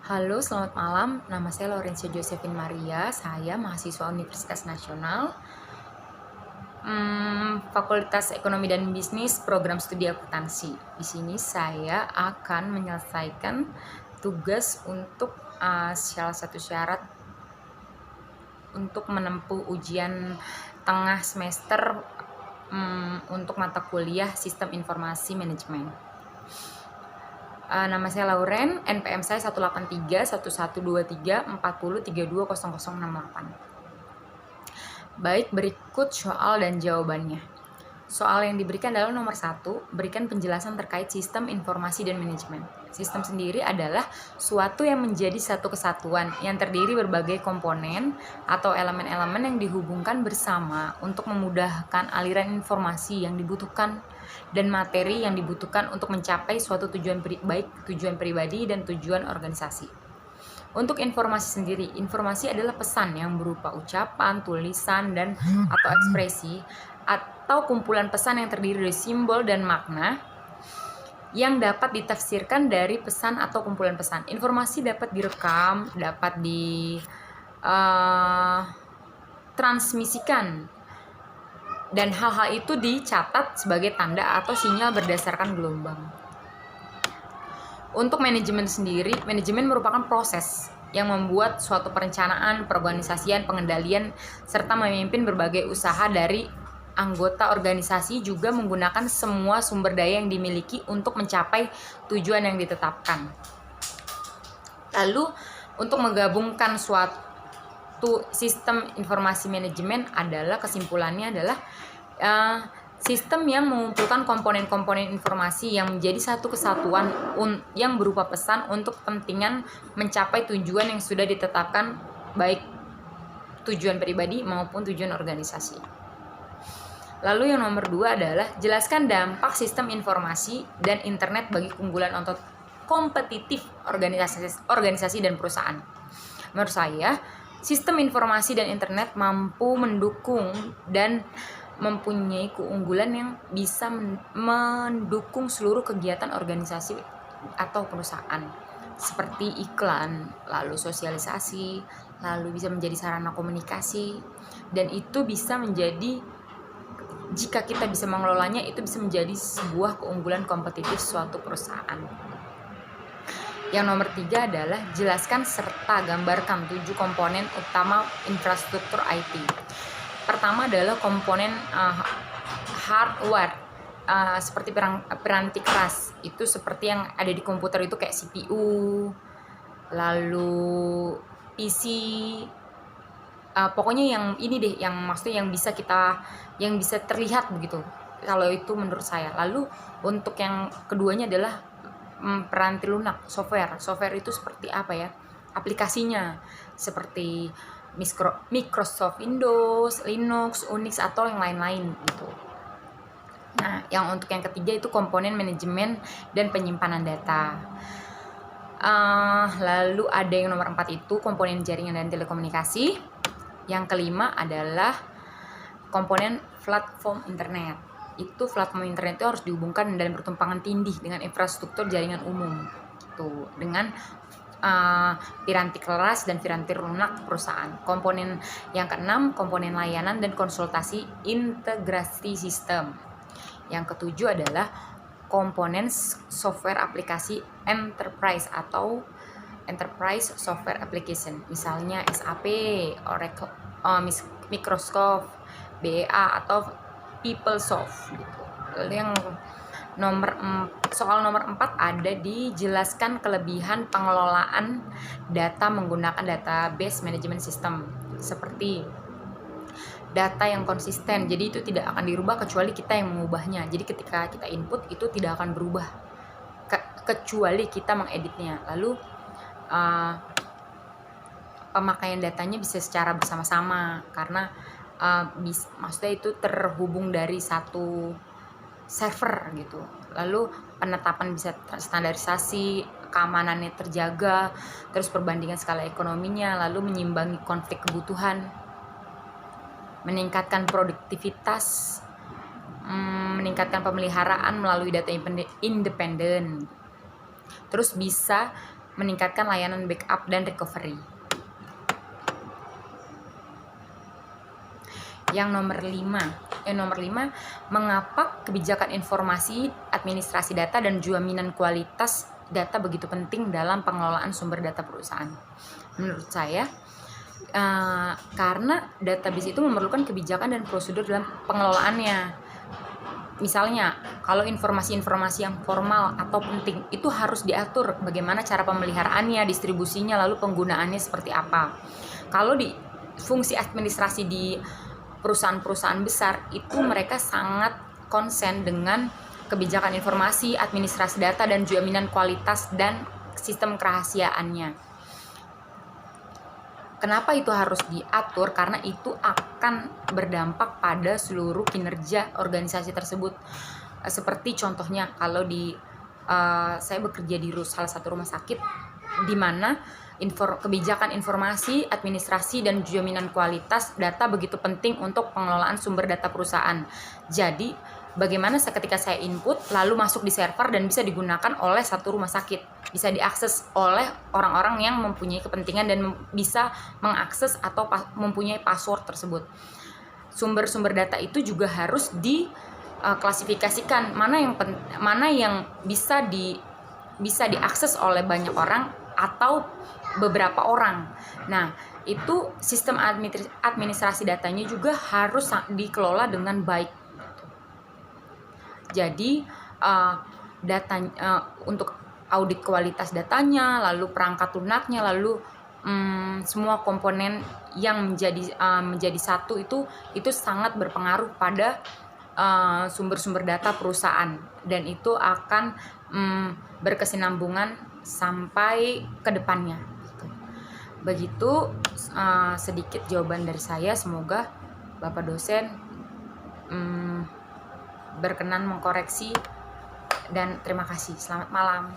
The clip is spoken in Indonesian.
Halo, selamat malam. Nama saya Laurencia Josephine Maria. Saya mahasiswa Universitas Nasional, Fakultas Ekonomi dan Bisnis, Program Studi Akuntansi. Di sini saya akan menyelesaikan tugas untuk salah satu syarat untuk menempuh ujian tengah semester untuk mata kuliah Sistem Informasi Manajemen. Nama saya Lauren, NPM saya 183112340320068. Baik, berikut soal dan jawabannya. Soal yang diberikan adalah nomor 1, berikan penjelasan terkait sistem informasi dan manajemen. Sistem sendiri adalah suatu yang menjadi satu kesatuan yang terdiri berbagai komponen atau elemen-elemen yang dihubungkan bersama untuk memudahkan aliran informasi yang dibutuhkan dan materi yang dibutuhkan untuk mencapai suatu tujuan baik tujuan pribadi dan tujuan organisasi. Untuk informasi sendiri, informasi adalah pesan yang berupa ucapan, tulisan, dan atau ekspresi atau kumpulan pesan yang terdiri dari simbol dan makna yang dapat ditafsirkan dari pesan atau kumpulan pesan. Informasi dapat direkam, dapat ditransmisikan, dan hal-hal itu dicatat sebagai tanda atau sinyal berdasarkan gelombang. Untuk manajemen sendiri, manajemen merupakan proses yang membuat suatu perencanaan, perorganisasian, pengendalian, serta memimpin berbagai usaha dari anggota organisasi, juga menggunakan semua sumber daya yang dimiliki untuk mencapai tujuan yang ditetapkan. Lalu, untuk menggabungkan suatu sistem informasi manajemen adalah kesimpulannya adalah sistem yang mengumpulkan komponen-komponen informasi yang menjadi satu kesatuan yang berupa pesan untuk kepentingan mencapai tujuan yang sudah ditetapkan, baik tujuan pribadi maupun tujuan organisasi. Lalu yang nomor 2 adalah jelaskan dampak sistem informasi dan internet bagi keunggulan untuk kompetitif organisasi dan perusahaan. Menurut saya, sistem informasi dan internet mampu mendukung dan mempunyai keunggulan yang bisa mendukung seluruh kegiatan organisasi atau perusahaan, seperti iklan, lalu sosialisasi, lalu bisa menjadi sarana komunikasi, dan itu bisa menjadi, jika kita bisa mengelolanya, itu bisa menjadi sebuah keunggulan kompetitif suatu perusahaan. Yang nomor 3 adalah jelaskan serta gambarkan 7 komponen utama infrastruktur IT. Pertama adalah komponen hardware, seperti piranti keras. Itu seperti yang ada di komputer itu kayak CPU, lalu PC, pokoknya yang ini deh, yang maksudnya yang bisa terlihat begitu. Kalau itu menurut saya. Lalu untuk yang keduanya adalah peranti lunak, software itu seperti apa ya, aplikasinya seperti Microsoft Windows, Linux, Unix, atau yang lain-lain gitu. Nah, yang untuk yang ketiga itu komponen manajemen dan penyimpanan data. Lalu ada yang nomor 4 itu komponen jaringan dan telekomunikasi. Yang kelima adalah komponen platform internet. Itu platform internet itu harus dihubungkan dan bertumpangan tindih dengan infrastruktur jaringan umum gitu, dengan piranti keras dan piranti lunak perusahaan. Komponen yang keenam, komponen layanan dan konsultasi integrasi sistem. Yang ketujuh adalah komponen software aplikasi enterprise atau enterprise software application, misalnya SAP, Oracle, Microsoft, BEA, atau PeopleSoft gitu. Lalu yang soal nomor 4 ada dijelaskan kelebihan pengelolaan data menggunakan database management system, seperti data yang konsisten, jadi itu tidak akan dirubah kecuali kita yang mengubahnya. Jadi ketika kita input itu tidak akan berubah kecuali kita mengeditnya. Lalu pemakaian datanya bisa secara bersama-sama karena maksudnya itu terhubung dari satu server gitu. Lalu penetapan bisa standarisasi, keamanannya terjaga, terus perbandingan skala ekonominya, lalu menyimbangi konflik kebutuhan, meningkatkan produktivitas, meningkatkan pemeliharaan melalui data independen. Terus bisa meningkatkan layanan backup dan recovery. Yang nomor 5, mengapa kebijakan informasi, administrasi data, dan jaminan kualitas data begitu penting dalam pengelolaan sumber data perusahaan? Menurut saya, karena database itu memerlukan kebijakan dan prosedur dalam pengelolaannya. Misalnya, kalau informasi-informasi yang formal atau penting itu harus diatur bagaimana cara pemeliharaannya, distribusinya, lalu penggunaannya seperti apa. Kalau di fungsi administrasi di perusahaan-perusahaan besar itu mereka sangat konsen dengan kebijakan informasi, administrasi data, dan jaminan kualitas dan sistem kerahasiaannya. Kenapa itu harus diatur? Karena itu akan berdampak pada seluruh kinerja organisasi tersebut. Seperti contohnya kalau saya bekerja di salah satu rumah sakit di mana kebijakan informasi, administrasi, dan jaminan kualitas data begitu penting untuk pengelolaan sumber data perusahaan. Jadi, bagaimana ketika saya input lalu masuk di server dan bisa digunakan oleh satu rumah sakit, bisa diakses oleh orang-orang yang mempunyai kepentingan dan bisa mengakses atau mempunyai password tersebut. Sumber-sumber data itu juga harus diklasifikasikan mana yang bisa diakses oleh banyak orang atau beberapa orang. Nah, itu sistem administrasi datanya juga harus dikelola dengan baik. Jadi untuk audit kualitas datanya, lalu perangkat lunaknya, lalu semua komponen yang menjadi satu itu sangat berpengaruh pada sumber-sumber data perusahaan, dan itu akan berkesinambungan sampai ke depannya. Begitu sedikit jawaban dari saya. Semoga Bapak dosen berkenan mengkoreksi, dan terima kasih. Selamat malam.